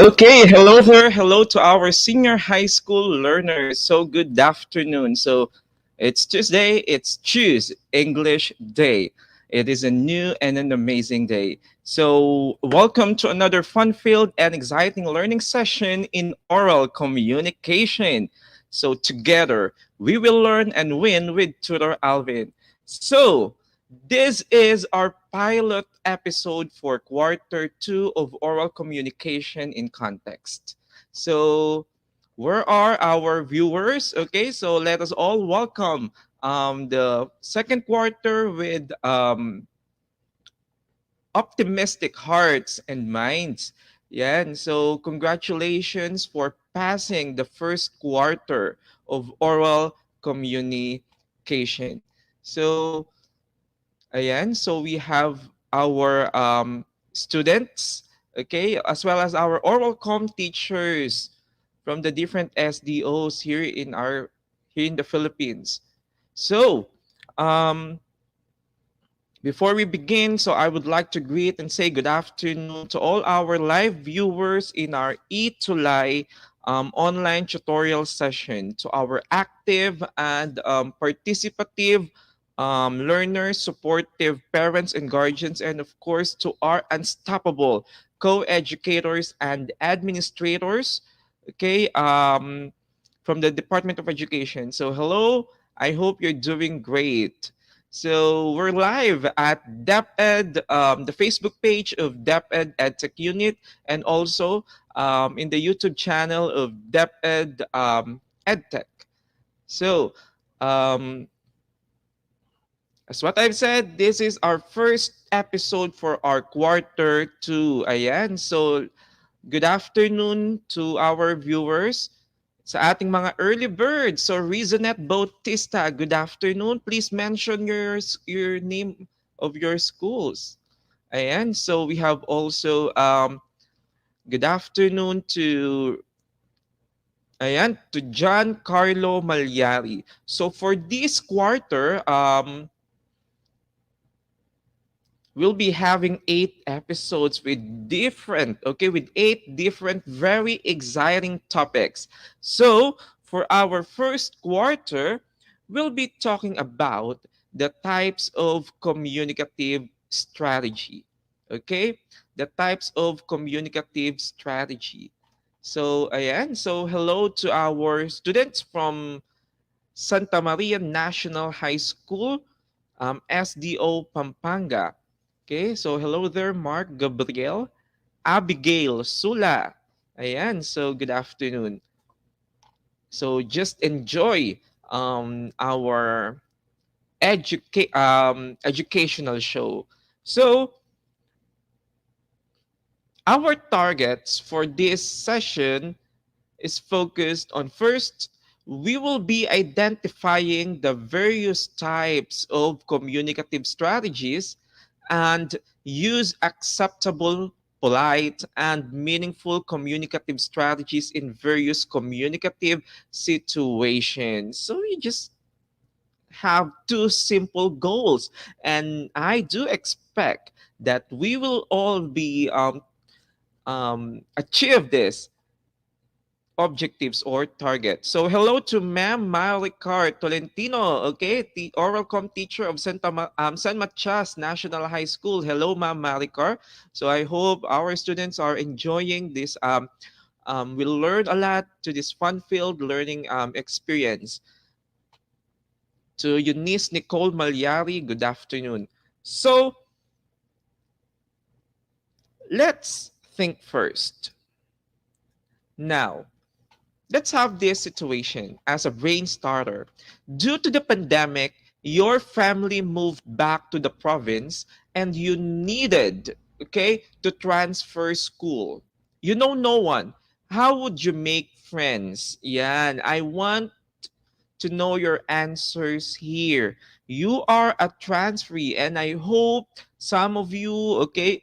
Okay, hello there. Hello to our senior high school learners. So good afternoon. So it's Tuesday, it's Choose English Day. It is a new and an amazing day. So welcome to another fun-filled and exciting learning session in oral communication. So together, we will learn and win with Tutor Alvin. So this is our pilot episode for quarter two of oral communication in context. So, where are our viewers? Okay, so let us all welcome the second quarter with optimistic hearts and minds. Yeah, and so congratulations for passing the first quarter of oral communication. So, ayan, so we have our students, okay, as well as our oral com teachers from the different SDOs here in the Philippines. So, um, before we begin, so I would like to greet and say good afternoon to all our live viewers in our E2Lie online tutorial session, to our active and participative learners, supportive parents and guardians, and of course to our unstoppable co-educators and administrators, okay, from the Department of Education. So hello, I hope you're doing great. So we're live at DepEd, the Facebook page of DepEd EdTech Unit, and also in the YouTube channel of DepEd EdTech. So, um, as what I've said, this is our first episode for our quarter two. Ayan. So, good afternoon to our viewers sa ating mga early birds. So, Rizonet Bautista, good afternoon. Please mention your name of your schools. Ayan. So, we have also good afternoon to John Carlo Malyari. So, for this quarter, we'll be having 8 episodes with 8 different very exciting topics. So for our first quarter, we'll be talking about the types of communicative strategy. Okay, the types of communicative strategy. So ayan, so hello to our students from Santa Maria National High School, SDO Pampanga. Okay, so hello there, Mark Gabriel, Abigail Sula. Ayan, so good afternoon. So just enjoy our educational show. So our targets for this session is focused on first, we will be identifying the various types of communicative strategies and use acceptable, polite, and meaningful communicative strategies in various communicative situations. So you just have two simple goals, and I do expect that we will all be achieve this objectives or targets. So hello to Ma'am Maricar Tolentino, okay, the oral com teacher of San Matias National High School. Hello, Ma'am Maricar. So I hope our students are enjoying this. We'll learn a lot to this fun-filled learning experience. To Eunice Nicole Malyari, good afternoon. So let's think first. Now, let's have this situation as a brain starter. Due to the pandemic, your family moved back to the province and you needed, okay, to transfer school. You know no one. How would you make friends? Yan, I want to know your answers here. You are a transferee and I hope some of you, okay,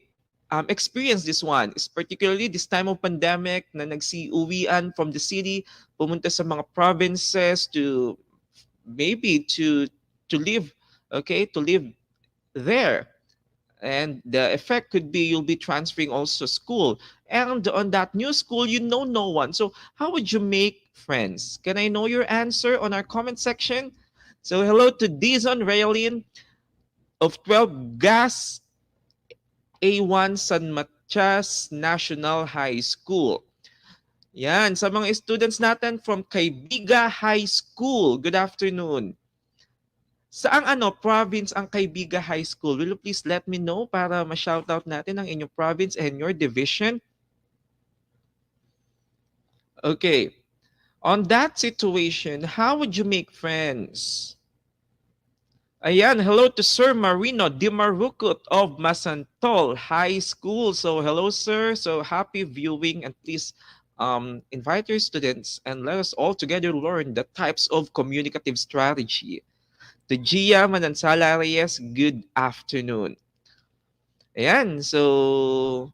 experience this one. Is particularly this time of pandemic na nagsi-uwian from the city, pumunta sa mga provinces to maybe to live, okay, to live there. And the effect could be you'll be transferring also school. And on that new school, you know no one. So how would you make friends? Can I know your answer on our comment section? So hello to Dizon Raylin of 12 Gas A1 San Matias National High School. Yan, sa mga students natin from Kaibiga High School. Good afternoon. Saang province ang Kaibiga High School? Will you please let me know para ma-shoutout natin ang inyong province and your division? Okay. On that situation, how would you make friends? Ayan, hello to Sir Marino Dimarukut of Masantol High School. So hello, sir. So happy viewing, and please invite your students and let us all together learn the types of communicative strategy. To Gia Manansala Reyes, good afternoon. Ayan, so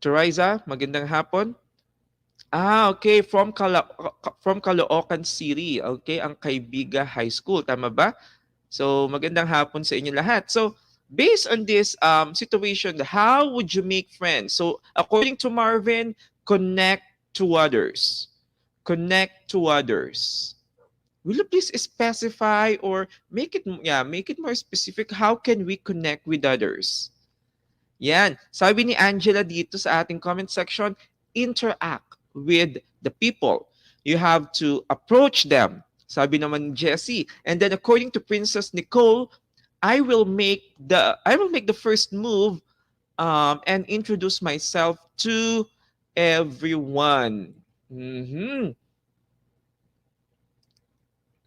Teresa, magandang hapon. Okay, from Caloocan City. Okay, ang Kaibiga High School, tama ba? So, magandang hapon sa inyo lahat. So, based on this situation, how would you make friends? So, according to Marvin, connect to others. Connect to others. Will you please specify or make it more specific? How can we connect with others? Yan. Sabi ni Angela dito sa ating comment section, interact with the people. You have to approach them. Sabi naman ni Jessie. And then according to Princess Nicole, I will make the first move and introduce myself to everyone. Mm-hmm.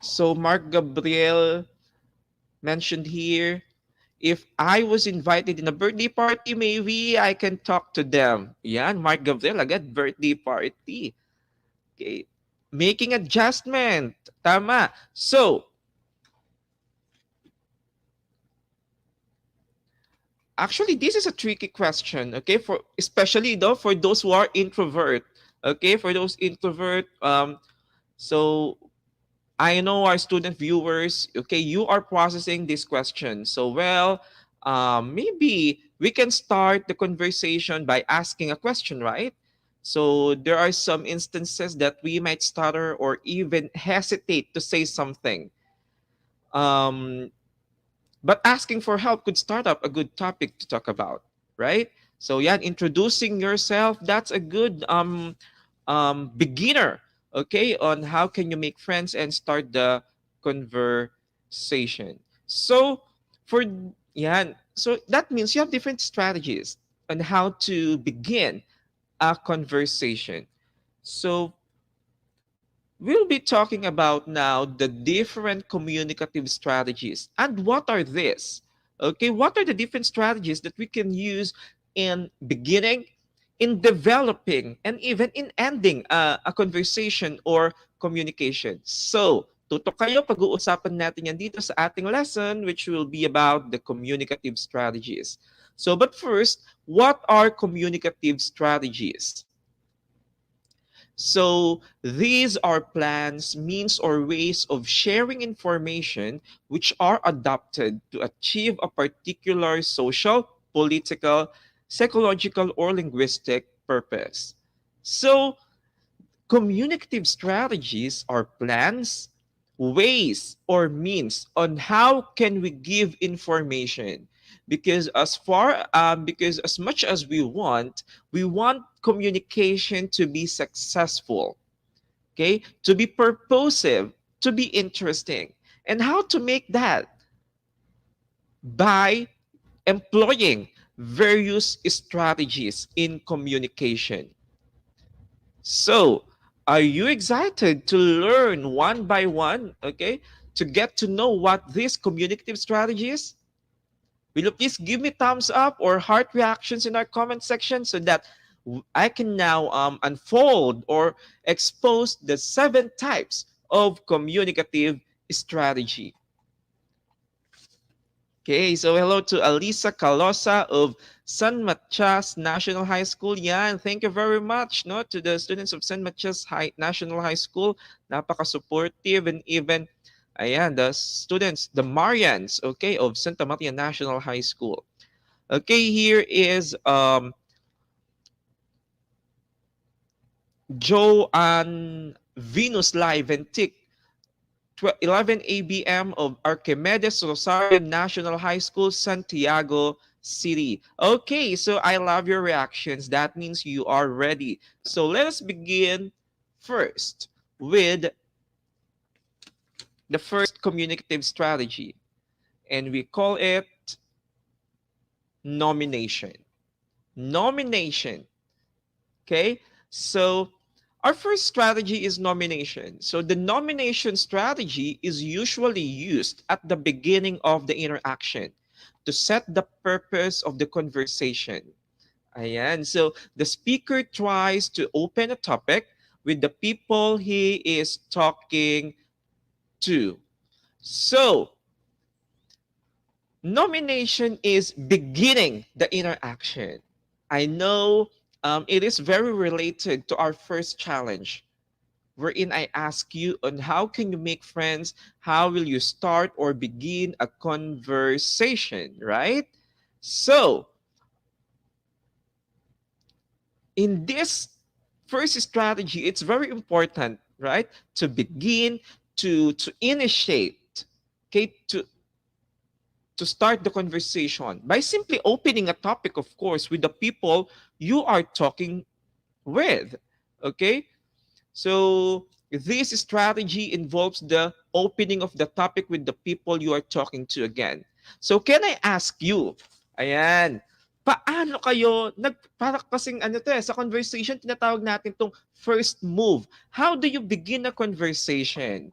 So Mark Gabriel mentioned here, if I was invited in a birthday party, maybe I can talk to them. Yan, Mark Gabriel, agad birthday party. Okay. Making adjustment. Tama. So, actually, this is a tricky question, okay? For especially though for those who are introvert. Okay, for those introvert, so I know our student viewers, okay, you are processing this question. So, well, maybe we can start the conversation by asking a question, right? So, there are some instances that we might stutter or even hesitate to say something. Um, but asking for help could start up a good topic to talk about, right? So, yeah, introducing yourself, that's a good beginner, okay, on how can you make friends and start the conversation. So for so that means you have different strategies on how to begin a conversation. So we'll be talking about now the different communicative strategies. And what are these? Okay, what are the different strategies that we can use in beginning, in developing, and even in ending a conversation or communication? So, tutok kayo, pag-uusapan natin yan dito sa ating lesson, which will be about the communicative strategies. So, but first, what are communicative strategies? So these are plans, means, or ways of sharing information which are adopted to achieve a particular social, political, psychological, or linguistic purpose. So communicative strategies are plans, ways, or means on how can we give information. Because as much as we want communication to be successful, okay, to be purposive, to be interesting. And how to make that? By employing various strategies in communication. So, are you excited to learn one by one, okay, to get to know what these communicative strategies? Will you please give me thumbs up or heart reactions in our comment section so that I can now unfold or expose the 7 types of communicative strategy. Okay, so hello to Alisa Calosa of San Matias National High School. Yan, thank you very much no, to the students of San Matias National High School. Napaka-supportive, and even, ayan, the students, the Marians, okay, of Santa Maria National High School. Okay, here is Joe and Venus Live and Tick 11 ABM of Archimedes Rosario National High School, Santiago City. Okay, so I love your reactions. That means you are ready. So let us begin first with the first communicative strategy, and we call it nomination. Nomination. Okay, so our first strategy is nomination. So the nomination strategy is usually used at the beginning of the interaction to set the purpose of the conversation. Ayan. So the speaker tries to open a topic with the people he is talking to. So nomination is beginning the interaction. I know it is very related to our first challenge, wherein I ask you on how can you make friends, how will you start or begin a conversation, right? So, in this first strategy, it's very important, right, to begin to initiate, okay, to start the conversation by simply opening a topic, of course, with the people you are talking with. Okay? So, this strategy involves the opening of the topic with the people you are talking to again. So, can I ask you, ayan, paano kayo, para kasing ano to sa conversation, tinatawag natin tong first move. How do you begin a conversation?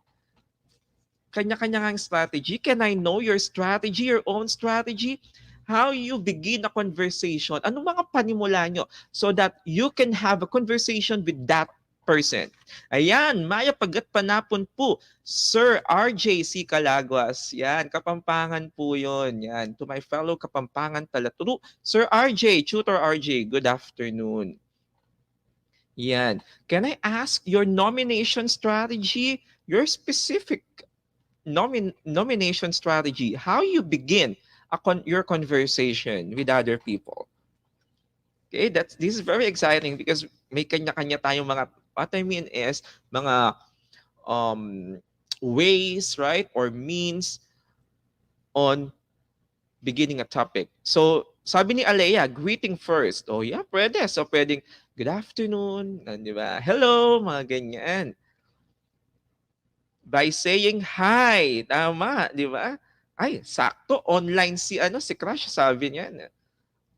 Kanya-kanya ngang strategy. Can I know your strategy, your own strategy? How you begin a conversation? Anong mga panimula nyo so that you can have a conversation with that person? Ayan, Maya Pagat Panapon po, Sir RJ C. Calaguas. Yan, Kapampangan po yon. Yan, to my fellow Kapampangan Talaturo, Sir RJ, Tutor RJ, good afternoon. Yan. Can I ask your nomination strategy? Your specific nomination strategy, how you begin your conversation with other people. Okay, this is very exciting because may kanya-kanya tayong mga, what I mean is mga um, ways, right, or means on beginning a topic. So, sabi ni Alea, greeting first. Oh yeah, pwede. So, pwedeng, good afternoon, di ba? Hello, mga ganyan. By saying hi. Tama, di ba? Ay, sakto. Online si Crush, sabi niya.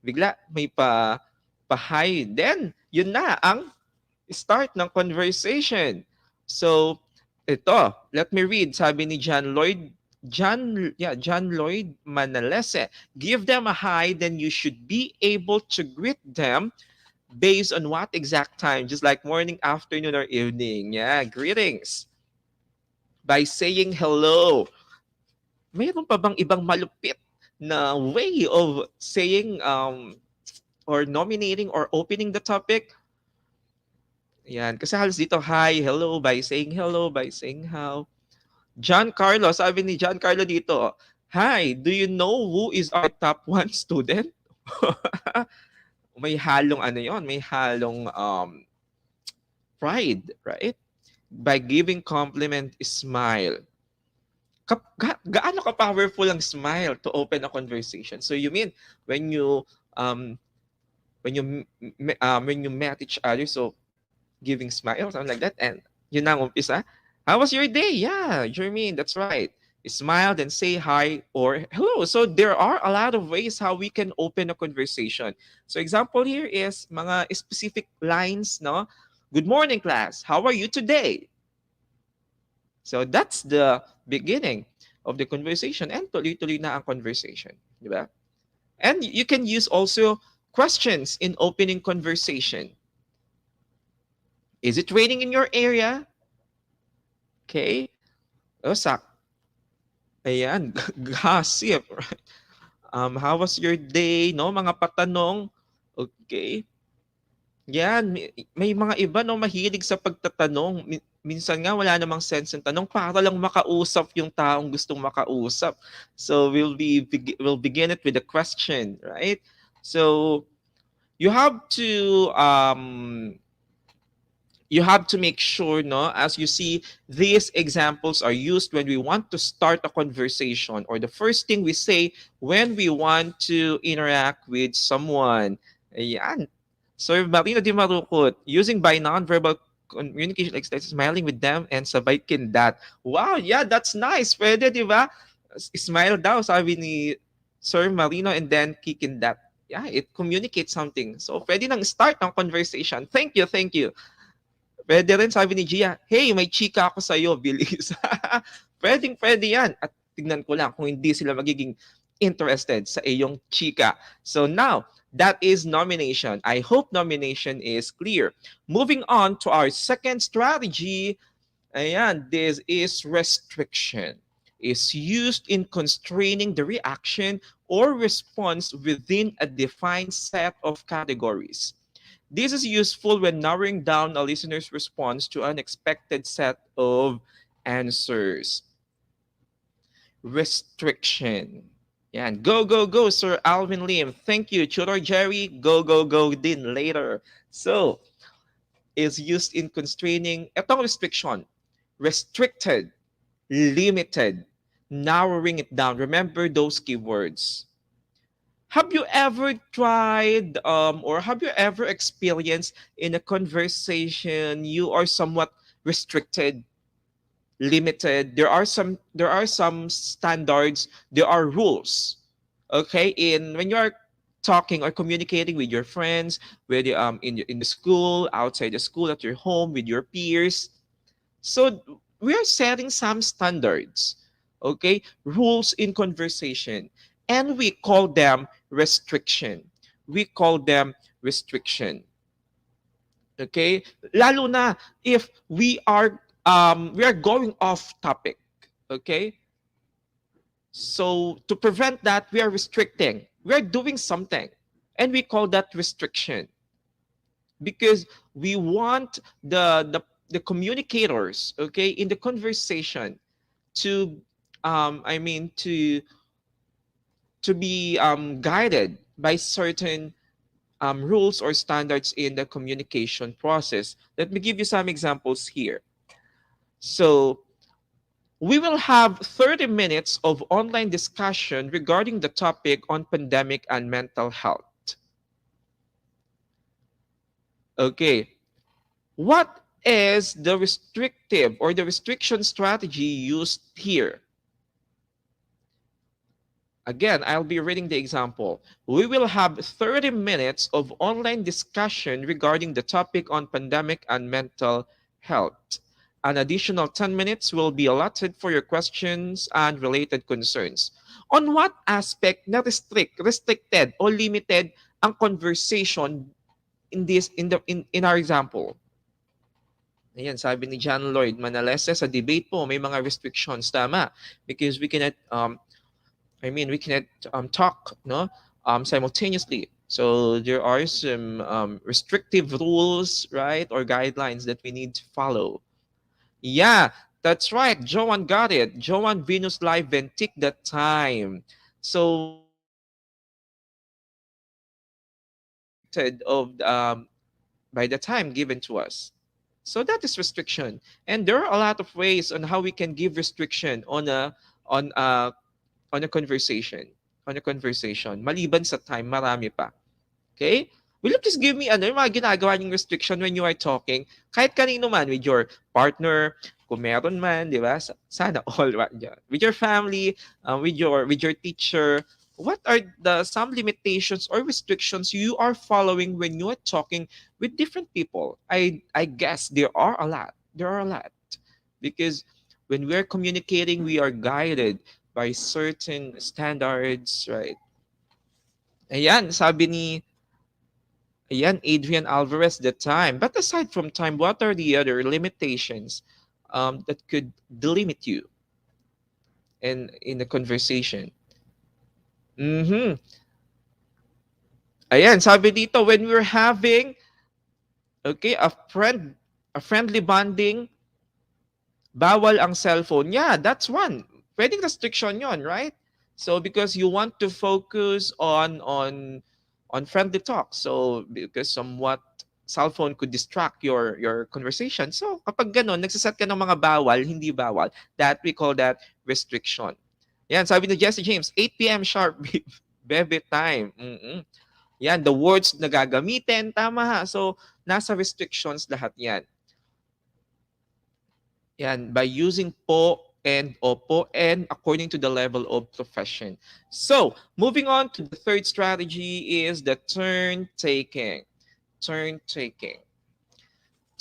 Bigla, may pa-hi. Then, yun na ang start ng conversation. So, ito, let me read. Sabi ni John Lloyd Manalese. Give them a hi, then you should be able to greet them based on what exact time, just like morning, afternoon, or evening. Yeah, greetings. By saying hello. Mayroon pa bang ibang malupit na way of saying or nominating or opening the topic? Yan. Kasi halos dito, hi, hello, by saying hello, by saying how. John Carlo, sabi ni John Carlo dito, hi, do you know who is our top one student? May halong ano yon, may halong pride, right? By giving compliment, smile. Gaano ka-powerful ang smile to open a conversation? So you mean when you um when you met each other, so giving smile, something like that, and yun na ang umpisa. How was your day? Yeah, Jermaine, that's right. Smile, then say hi or hello. So there are a lot of ways how we can open a conversation. So example here is mga specific lines, no? Good morning, class. How are you today? So that's the beginning of the conversation, and tuloy-tuloy na ang conversation, di ba? And you can use also questions in opening conversation. Is it raining in your area? Okay. O, ayan, gossip. Right? How was your day? No, mga patanong. Okay. Yan, may mga iba 'no, mahilig sa pagtatanong. Minsan nga wala namang sense yung tanong para lang makausap yung taong gustong makausap. So we'll begin it with a question, right? So you have to you have to make sure, no, as you see, these examples are used when we want to start a conversation, or the first thing we say when we want to interact with someone. Ayan. Sir Marino Di Marukot, using by non-verbal communication like smiling with them and sabay kindat. Wow, yeah, that's nice. Pwede, di ba? Smile daw, sabi ni Sir Marino, and then kikindat. Yeah, it communicates something. So, pwede nang start ng conversation. Thank you, thank you. Pwede rin sabi ni Gia, hey, may chika ako sa'yo, bilis. Pwedeng-pwede yan. At tignan ko lang kung hindi sila magiging interested sa iyong chika. So now, that is nomination. I hope nomination is clear. Moving on to our second strategy, ayan, this is restriction. Is used in constraining the reaction or response within a defined set of categories. This is useful when narrowing down a listener's response to an expected set of answers. Restriction. Yan. Go, go, go, Sir Alvin Lim. Thank you. Tutor Jerry, go, go, go din later. So, is used in constraining, etong restriction, restricted, limited, narrowing it down. Remember those keywords. Have you ever tried or have you ever experienced in a conversation you are somewhat restricted, limited? There are some standards, there are rules. Okay? In when you are talking or communicating with your friends, with in the school, outside the school, at your home, with your peers. So we are setting some standards, okay? Rules in conversation. And we call them restriction. We call them restriction. Okay? Lalo na if we are going off topic. Okay? So to prevent that, we are restricting. We are doing something. And we call that restriction. Because we want the communicators, okay, in the conversation to I mean to be guided by certain rules or standards in the communication process. Let me give you some examples here. So we will have 30 minutes of online discussion regarding the topic on pandemic and mental health. Okay, what is the restrictive or the restriction strategy used here? Again, I'll be reading the example. We will have 30 minutes of online discussion regarding the topic on pandemic and mental health. An additional 10 minutes will be allotted for your questions and related concerns. On what aspect na restricted or limited ang conversation in our example? Ayan, sabi ni John Lloyd Manalese, sa debate po, may mga restrictions, tama. Because we cannot talk no simultaneously. So there are some restrictive rules, right, or guidelines that we need to follow. Yeah, that's right. Joanne got it. Joanne Venus Live Ventic that time. So restricted of by the time given to us. So that is restriction. And there are a lot of ways on how we can give restriction on a on a conversation. On a conversation. Maliban sa time, marami pa. Okay? Will you please give me yung mga ginagawa niyong restriction when you are talking? Kahit kanino man, with your partner, kung meron man, di ba? Sana all, right? With your family, with your teacher. What are the some limitations or restrictions you are following when you are talking with different people? I guess there are a lot. There are a lot. Because when we are communicating, we are guided by certain standards, right? Ayan, sabi ni Adrian Alvarez, the time. But aside from time, what are the other limitations that could delimit you in the conversation? Mm-hmm. Ayan, sabi dito, when we're having Okay, a friendly bonding, bawal ang cellphone. Yeah, that's one. Pwedeng restriction yon, right? So because you want to focus on friendly talk. So because somewhat cellphone could distract your conversation. So kapag ganun, nagsaset ka ng mga bawal, hindi bawal, that we call that restriction. Yan, sabi ni Jesse James, 8 p.m. sharp, bebe time. Mm-mm. Yan, the words na gagamitin, tama ha. So, nasa restrictions lahat yan. Yan, by using po and opo and according to the level of profession. So, moving on to the third strategy is the turn taking. Turn taking.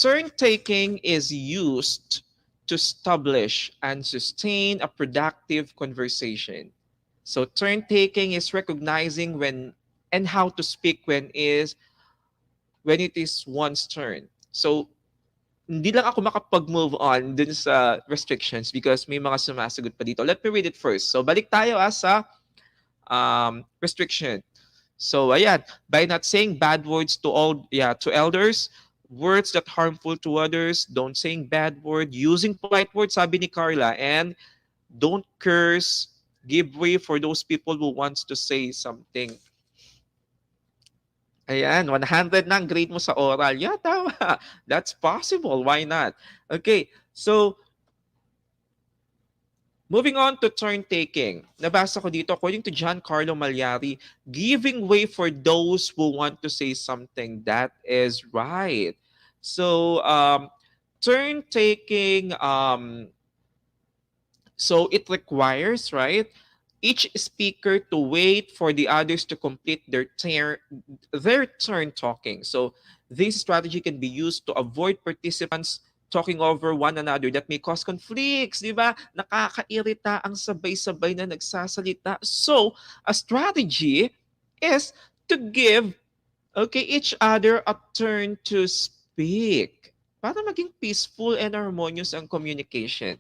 Turn taking is used to establish and sustain a productive conversation. So, turn taking is recognizing when and how to speak when it is one's turn. So, hindi lang ako makapag-move on dun sa restrictions because may mga sumasagot pa dito. Let me read it first. So, balik tayo sa restriction. So, ayan, by not saying bad words to elders, words that harmful to others, don't saying bad word, using polite words, sabi ni Carla, and don't curse, give way for those people who wants to say something. Ayan, 100 na ang grade mo sa oral. Yeah, tama. That's possible. Why not? Okay, so moving on to turn taking. Nabasa ko dito, according to John Carlo Malyari, giving way for those who want to say something. That is right. So, turn taking, so it requires, right, each speaker to wait for the others to complete their turn talking. So this strategy can be used to avoid participants talking over one another that may cause conflicts, di ba? Nakakairita ang sabay-sabay na nagsasalita. So, a strategy is to give each other a turn to speak para maging peaceful and harmonious ang communication.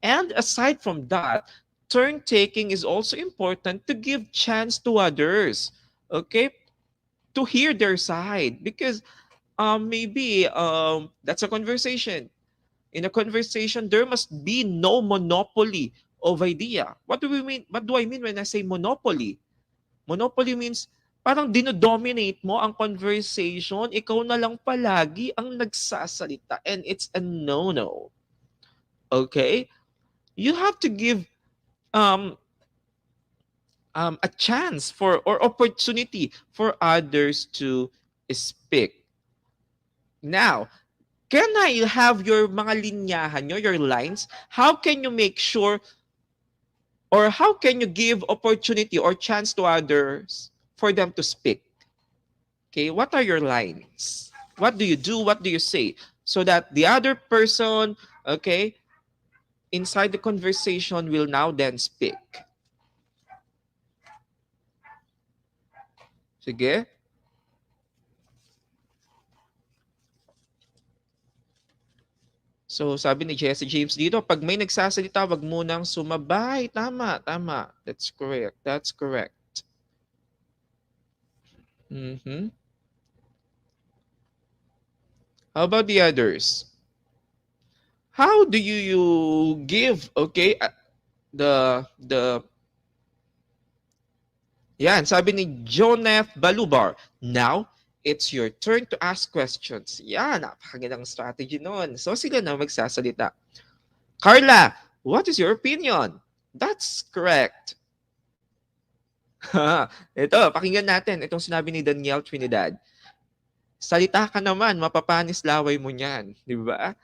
And aside from that, turn taking is also important to give chance to others, okay, to hear their side because maybe that's a conversation. In a conversation, there must be no monopoly of idea. What do we mean? What do I mean when I say monopoly? Monopoly means parang dinodominate mo ang conversation, ikaw na lang palagi ang nagsasalita and it's a no-no. Okay? You have to give um, a chance for or opportunity for others to speak. Now, can I have your mga linyahan nyo, your lines? How can you make sure or how can you give opportunity or chance to others for them to speak? Okay, what are your lines? What do you do? What do you say? So that the other person, okay, inside the conversation will now then speak. Sige? So, sabi ni Jesse James dito, pag may nagsasalita, wag munang sumabay. Tama, tama. That's correct. That's correct. Mm-hmm. How about the others? How do you give, okay, the yan, sabi ni Joneth Balubar, now, it's your turn to ask questions. Yan, napakagandang strategy nun. So sila na magsasalita. Carla, what is your opinion? That's correct. Ito, pakinggan natin itong sinabi ni Danielle Trinidad. Salita ka naman, mapapanis laway mo niyan. Di ba?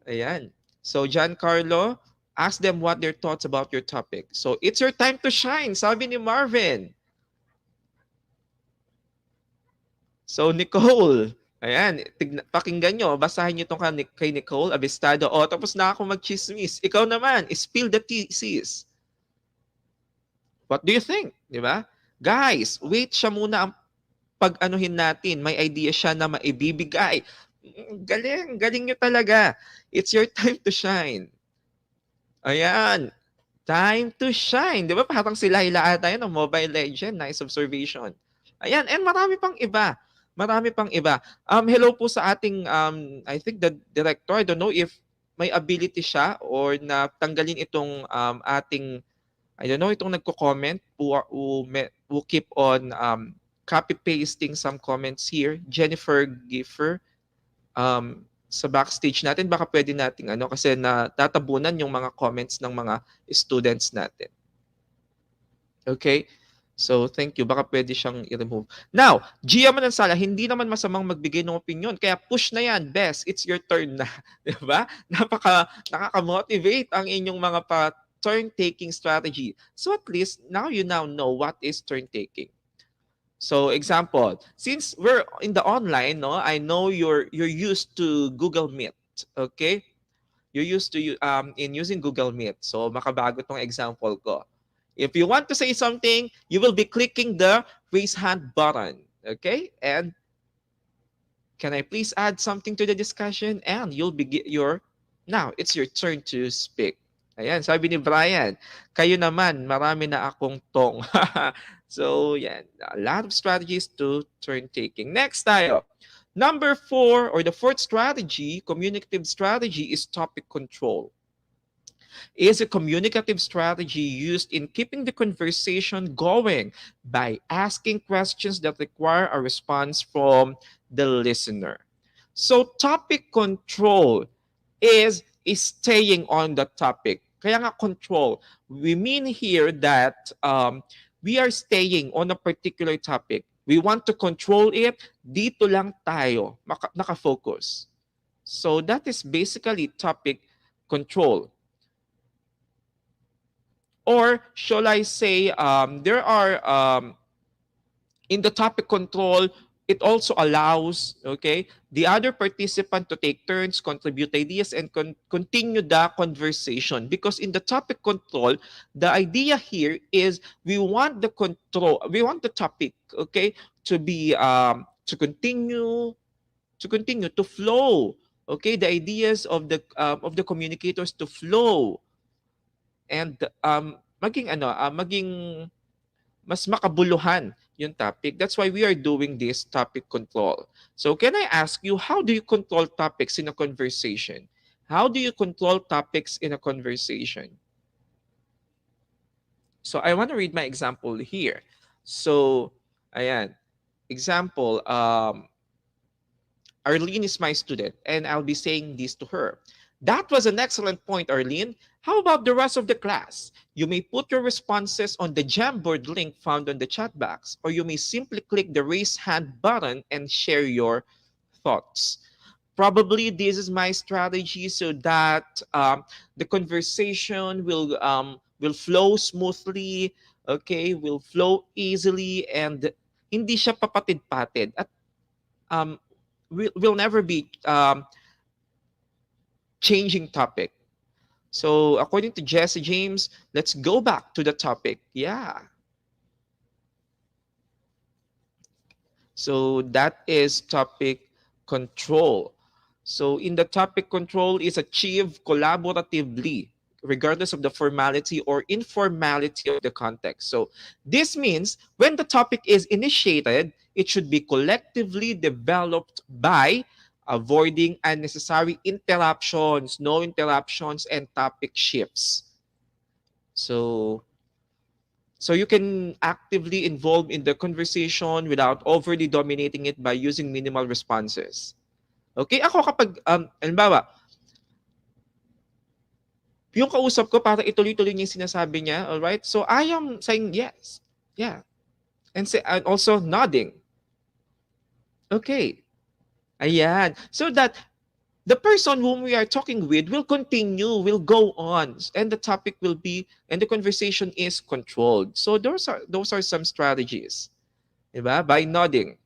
Ayan. So, Giancarlo, ask them what their thoughts about your topic. So, it's your time to shine, sabi ni Marvin. So, Nicole, ayan, pakinggan nyo, basahin nyo itong kay Nicole Abestado. O, tapos na ako mag-chismis. Ikaw naman, spill the thesis. What do you think? Di ba? Guys, wait siya muna ang pag-anuhin natin. May idea siya na maibibigay. Galing, galing nyo talaga. It's your time to shine. Ayan. Time to shine. Di ba? Parang sila ata yun ng Mobile Legend. Nice observation. Ayan. And marami pang iba. Marami pang iba. Hello po sa ating, I think the director, I don't know if may ability siya or na tanggalin itong ating, I don't know, itong nagko-comment who keep on copy-pasting some comments here. Jennifer Giffer, sa backstage natin, baka pwede nating ano, kasi natatabunan yung mga comments ng mga students natin. Okay? So, thank you. Baka pwede siyang i-remove. Now, Gia Manansala, hindi naman masamang magbigay ng opinion. Kaya push na yan, Bes. It's your turn na. Diba? Nakaka-motivate ang inyong mga turn-taking strategy. So, at least, now you now know what is turn-taking. So, example, since we're in the online, no, I know you're used to Google Meet. Okay? You're used to in using Google Meet. So, makabago tong example ko. If you want to say something, you will be clicking the raise hand button. Okay? And can I please add something to the discussion? And you'll be now it's your turn to speak. Ayan, sabi ni Brian, kayo naman, marami na akong tong. So, yan, a lot of strategies to turn taking. Next tayo. Number 4, or the fourth strategy, communicative strategy, is topic control. Is a communicative strategy used in keeping the conversation going by asking questions that require a response from the listener. So topic control is staying on the topic. Kaya nga control, we mean here that we are staying on a particular topic. We want to control it, dito lang tayo nakafocus. So that is basically topic control. Or shall I say, there are, in the topic control, it also allows, okay, the other participant to take turns, contribute ideas, and continue the conversation. Because in the topic control, the idea here is we want the topic, okay, to be, to continue to flow, okay, the ideas of the communicators to flow. And maging mas makabuluhan yung topic. That's why we are doing this topic control. So can I ask you, how do you control topics in a conversation? How do you control topics in a conversation? So I want to read my example here. So, ayan. Example, Arlene is my student and I'll be saying this to her. That was an excellent point, Arlene. How about the rest of the class? You may put your responses on the Jamboard link found on the chat box, or you may simply click the raise hand button and share your thoughts. Probably this is my strategy so that the conversation will flow smoothly, okay, will flow easily, and hindi siya papatid-patid. At we'll never be changing topic. So according to Jesse James, let's go back to the topic. Yeah. So that is topic control. So in the topic control is achieved collaboratively, regardless of the formality or informality of the context. So this means when the topic is initiated, it should be collectively developed by avoiding unnecessary interruptions, no interruptions, and topic shifts. So you can actively involve in the conversation without overly dominating it by using minimal responses. Okay, ako kapag, halimbawa, yung kausap ko para ituloy-tuloy niya yung sinasabi niya, all right? So I am saying yes, yeah, and also nodding. Okay, ayan. So that the person whom we are talking with will continue, will go on, and the topic will be, and the conversation is controlled. So those are some strategies, diba? By nodding,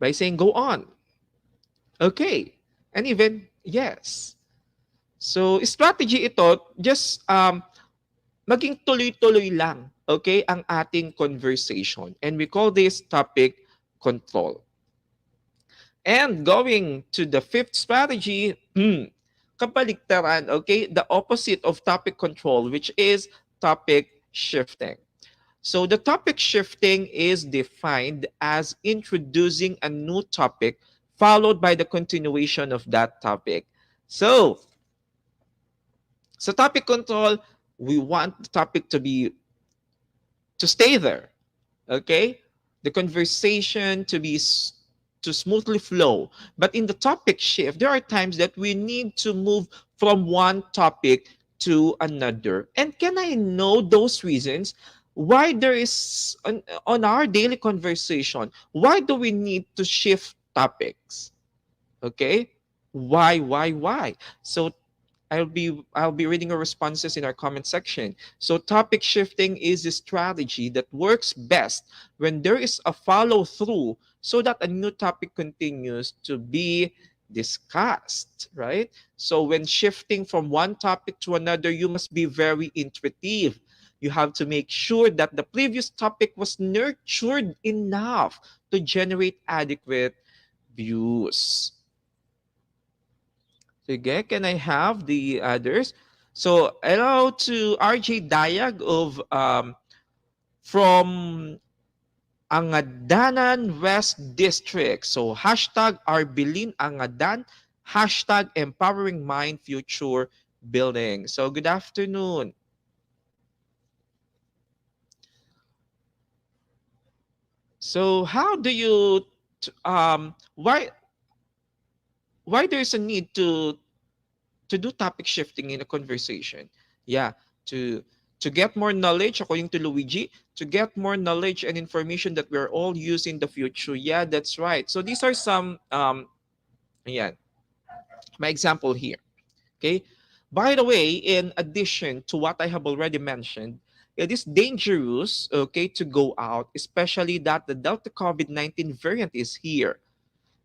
by saying go on, okay, and even yes. So strategy ito, just maging tuloy-tuloy lang, okay, ang ating conversation, and we call this topic control. And going to the fifth strategy, kabaligtaran, okay, the opposite of topic control, which is topic shifting. So the topic shifting is defined as introducing a new topic followed by the continuation of that topic. So, topic control, we want the topic to stay there, okay? The conversation to smoothly flow. But in the topic shift, there are times that we need to move from one topic to another. And can I know those reasons why there is on our daily conversation, why do we need to shift topics? Okay? Why? So I'll be reading your responses in our comment section. So topic shifting is a strategy that works best when there is a follow through so that a new topic continues to be discussed, right? So when shifting from one topic to another, you must be very intuitive. You have to make sure that the previous topic was nurtured enough to generate adequate views. Sige, can I have the others? So, hello to RJ Dayag of from Angadanan West District. So, hashtag Arbilin Angadan, hashtag Empowering Mind Future Building. So, good afternoon. So, how do you, why there's a need to do topic shifting in a conversation? Yeah, to to get more knowledge, according to Luigi, to get more knowledge and information that we're all using in the future. Yeah, that's right. So these are some yeah, my example here. Okay. By the way, in addition to what I have already mentioned, it is dangerous, okay, to go out, especially that the Delta COVID-19 variant is here.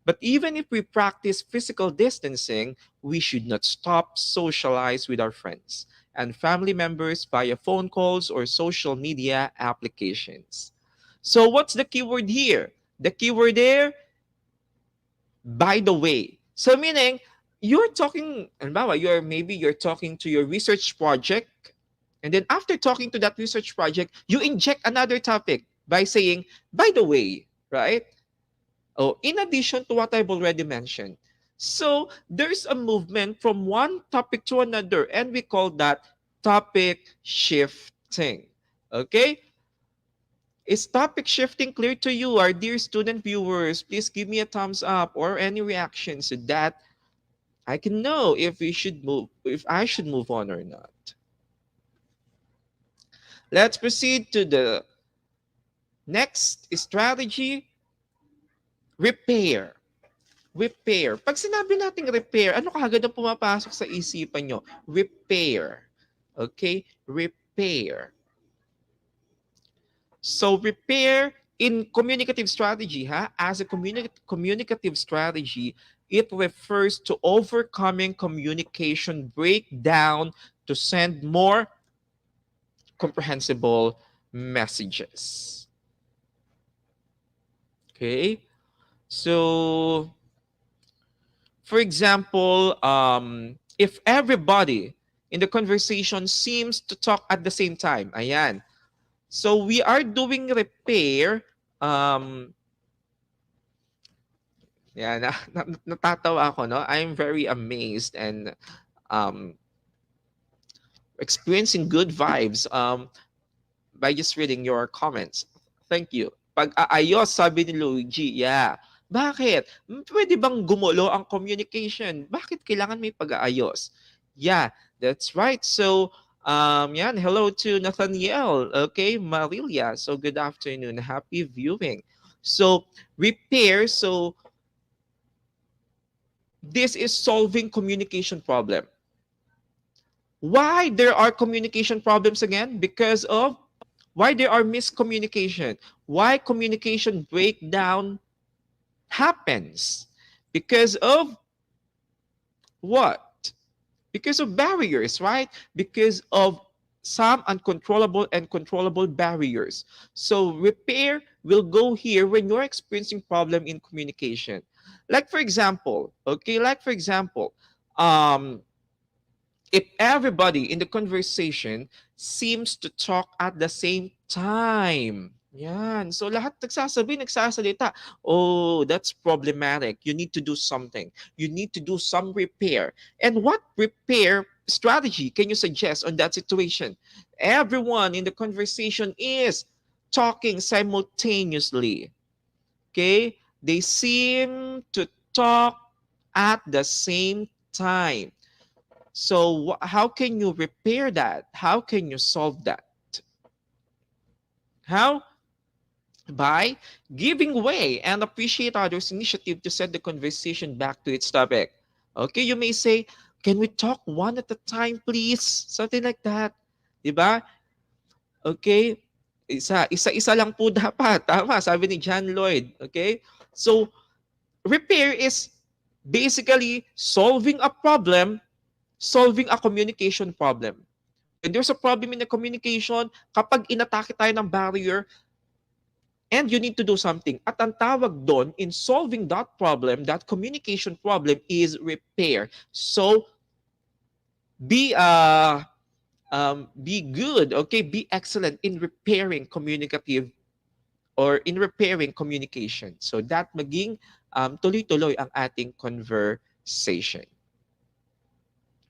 But even if we practice physical distancing, we should not stop socialize with our friends and family members via phone calls or social media applications. So what's the keyword here? The keyword there, by the way. So meaning you're talking, and you're talking to your research project, and then after talking to that research project, you inject another topic by saying, by the way, right? Oh, in addition to what I've already mentioned. So there's a movement from one topic to another, and we call that topic shifting. Okay? Is topic shifting clear to you, our dear student viewers? Please give me a thumbs up or any reaction so that I can know if I should move on or not. Let's proceed to the next strategy, repair. Repair. Pag sinabi nating repair, ano kaagad ang pumapasok sa isipan nyo? Repair. Okay? Repair. So, repair in communicative strategy, as a communicative strategy, it refers to overcoming communication breakdown to send more comprehensible messages. Okay? So, for example, if everybody in the conversation seems to talk at the same time, ayan. So we are doing repair. Yeah, natatawa ako, no? I'm very amazed and um, experiencing good vibes by just reading your comments. Thank you. Pag-aayos, sabi ni Luigi. Yeah. Bakit? Pwede bang gumulo ang communication? Bakit kailangan may pag-aayos? Yeah, that's right. So, yan, hello to Nathaniel. Okay, Marilia. So, good afternoon. Happy viewing. So, repair. So, this is solving communication problem. Why there are communication problems again? Because of why there are miscommunication, why communication breakdown happens. Because of what? Because of barriers, right? Because of some uncontrollable and controllable barriers. So repair will go here when you're experiencing problem in communication. Like for example, if everybody in the conversation seems to talk at the same time. Yan. So lahat nagsasalita. Oh, that's problematic. You need to do something. You need to do some repair. And what repair strategy can you suggest on that situation? Everyone in the conversation is talking simultaneously. Okay? They seem to talk at the same time. So how can you repair that? How can you solve that? How? By giving way and appreciate others' initiative to set the conversation back to its topic. Okay, you may say, can we talk one at a time, please? Something like that. Diba? Okay? Isa-isa lang po dapat. Tama, sabi ni John Lloyd. Okay? So, repair is basically solving a problem, solving a communication problem. When there's a problem in the communication, kapag inatake tayo ng barrier, and you need to do something. At ang tawag doon in solving that problem, that communication problem is repair. So, be be good, okay? Be excellent in repairing communicative or in repairing communication. So that maging tuloy-tuloy ang ating conversation.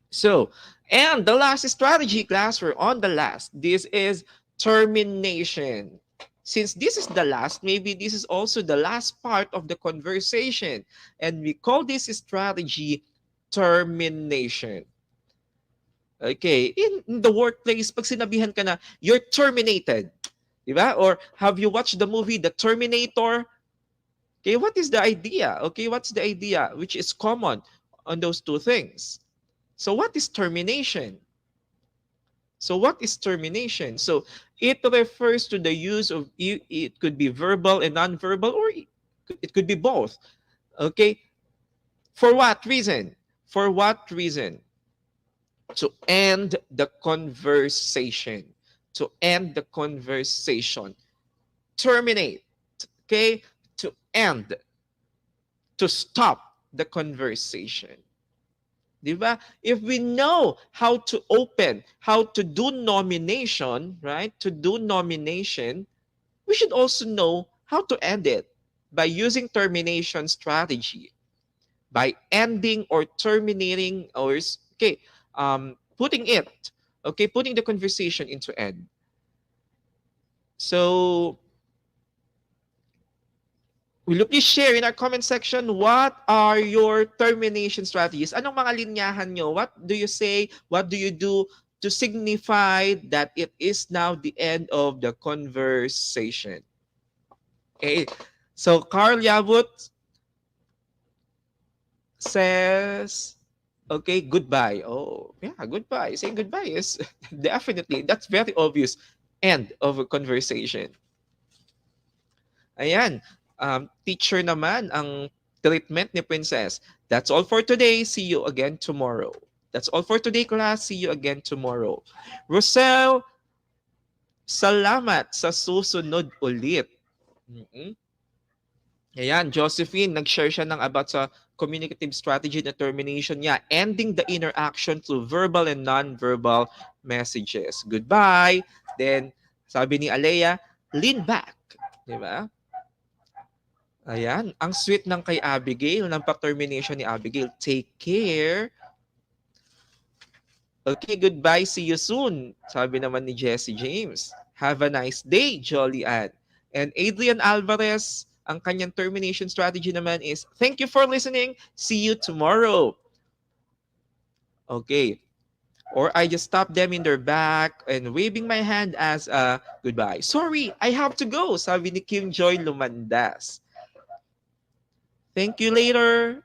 So, and the last strategy, class, we're on the last. This is termination. Since this is the last, maybe this is also the last part of the conversation. And we call this strategy termination. Okay, in the workplace, pag sinabihan ka na, you're terminated. Diba? Or have you watched the movie The Terminator? Okay, what is the idea? Okay, what's the idea which is common on those two things? So what is termination? So what is termination? So it refers to the use of, it could be verbal and non-verbal, or it could be both. Okay, for what reason? For what reason? To end the conversation. To end the conversation. Terminate. Okay, to end. To stop the conversation. Diba? If we know how to open, how to do nomination, right? To do nomination, we should also know how to end it by using termination strategy. By ending or terminating or putting it, okay, putting the conversation into end. So will you please share in our comment section what are your termination strategies? Anong mga linyahan nyo? What do you say? What do you do to signify that it is now the end of the conversation? Okay. So Carl Yabut says, okay, goodbye. Oh, yeah, goodbye. Saying goodbye is definitely, that's very obvious. End of a conversation. Ayan. Teacher naman ang treatment ni Princess. That's all for today. See you again tomorrow. That's all for today, class. See you again tomorrow. Rosel, salamat sa susunod ulit. Ayan, Josephine, nag-share siya ng about sa communicative strategy na termination niya. Ending the interaction through verbal and non-verbal messages. Goodbye. Then, sabi ni Alea, lean back. Diba? Ayan, ang sweet ng kay Abigail, ng pa-termination ni Abigail. Take care. Okay, goodbye. See you soon. Sabi naman ni Jesse James. Have a nice day, Jolly Ann. And Adrian Alvarez, ang kanyang termination strategy naman is, thank you for listening. See you tomorrow. Okay. Or I just stop them in their back and waving my hand as a goodbye. Sorry, I have to go. Sabi ni Kim Joy Lumandas. Thank you later.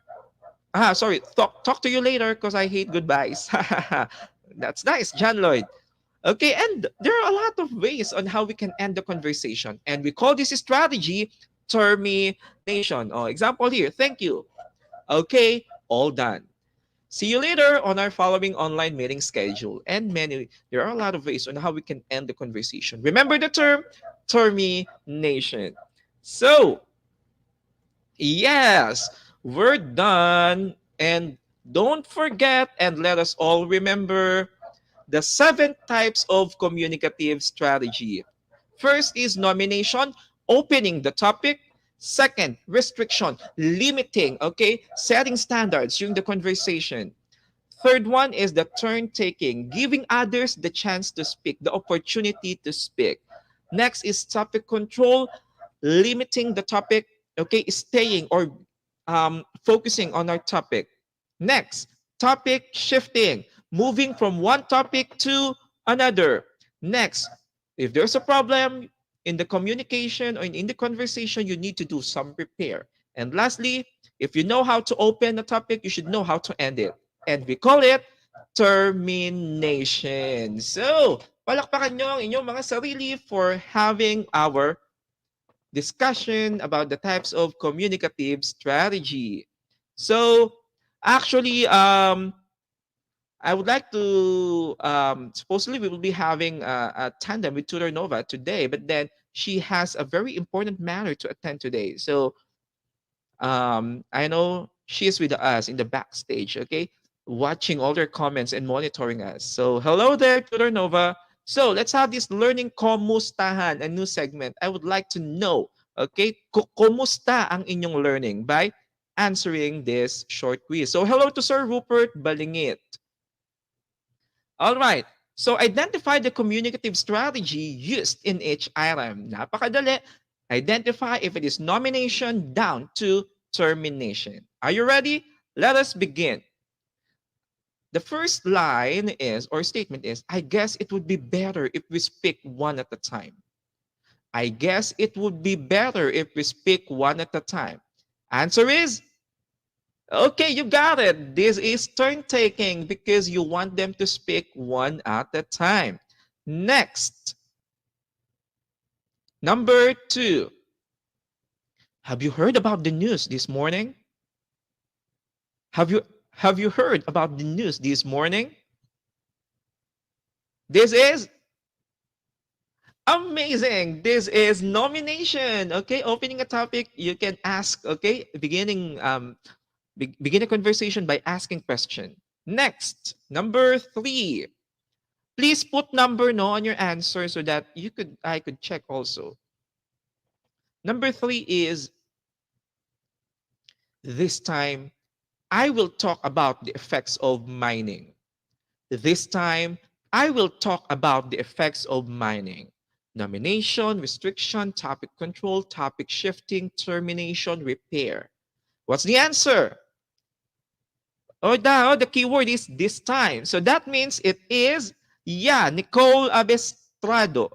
Sorry. Talk to you later because I hate goodbyes. That's nice, John Lloyd. Okay, and there are a lot of ways on how we can end the conversation. And we call this strategy termination. Oh, example here. Thank you. Okay, all done. See you later on our following online meeting schedule. And there are a lot of ways on how we can end the conversation. Remember the term termination. So, yes, we're done. And don't forget, and let us all remember, the 7 types of communicative strategy. First is nomination, opening the topic. Second, restriction, limiting, okay, setting standards during the conversation. Third one is the turn taking, giving others the chance to speak, the opportunity to speak. Next is topic control, limiting the topic, okay, staying or focusing on our topic. Next, topic shifting, moving from one topic to another. Next, if there's a problem in the communication or in the conversation, you need to do some repair. And lastly, if you know how to open a topic, you should know how to end it. And we call it termination. So, palakpakan nyo ang inyong mga sarili for having our discussion about the types of communicative strategy. So, actually, I would like to, supposedly we will be having a tandem with Tutor Nova today, but then she has a very important matter to attend today. So, I know she is with us in the backstage, okay? Watching all their comments and monitoring us. So, hello there, Tutor Nova. So, let's have this learning kumustahan, a new segment. I would like to know, okay, kumusta ang inyong learning by answering this short quiz. So, hello to Sir Rupert Balingit. All right. So, identify the communicative strategy used in each item. Napakadali. Identify if it is nomination down to termination. Are you ready? Let us begin. The first line is, or statement is, I guess it would be better if we speak one at a time. I guess it would be better if we speak one at a time. Answer is, okay, you got it. This is turn taking because you want them to speak one at a time. Next, number 2. Have you heard about the news this morning? Have you heard about the news this morning? This is amazing. This is nomination. Okay, opening a topic, you can ask, okay, begin a conversation by asking question. Next, number 3. Please put number no on your answer so that I could check also. Number 3 is, this time I will talk about the effects of mining. This time I will talk about the effects of mining. Nomination, restriction, topic control, topic shifting, termination, repair. What's the answer? The keyword is this time. So that means it is, yeah, Nicole Abestado.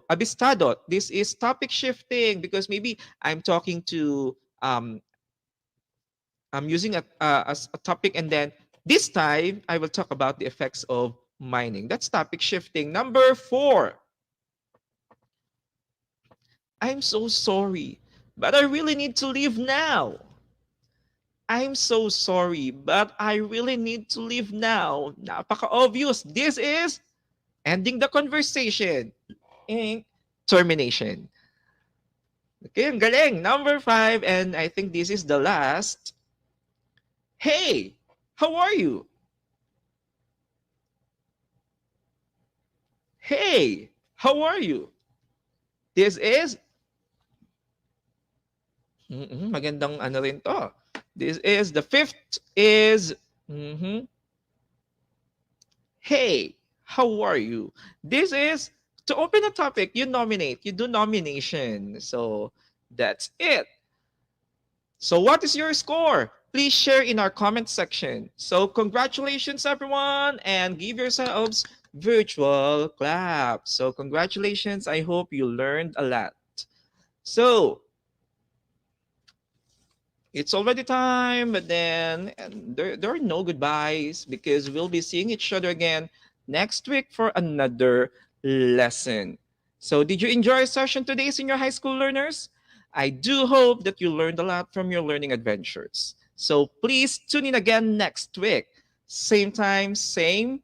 This is topic shifting because maybe I'm talking to, I'm using a topic and then this time I will talk about the effects of mining. That's topic shifting. Number 4. I'm so sorry, but I really need to leave now. I'm so sorry, but I really need to leave now. Napaka-obvious. This is ending the conversation. And termination. Okay, ang galing. Number 5, and I think this is the last. Hey, how are you? Hey, how are you? This is, magandang ano rin to. This is, the 5th is, hey, how are you? This is, to open a topic, you nominate, you do nomination. So that's it. So what is your score? Please share in our comment section. So congratulations everyone, and give yourselves virtual clap. So congratulations, I hope you learned a lot. So it's already time, but then there are no goodbyes because we'll be seeing each other again next week for another lesson. So did you enjoy our session today, senior high school learners? I do hope that you learned a lot from your learning adventures. So please tune in again next week. Same time, same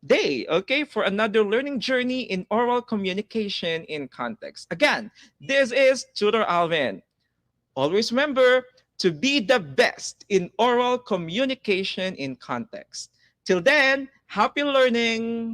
day, okay, for another learning journey in oral communication in context. Again, this is Tutor Alvin. Always remember to be the best in oral communication in context. Till then, happy learning!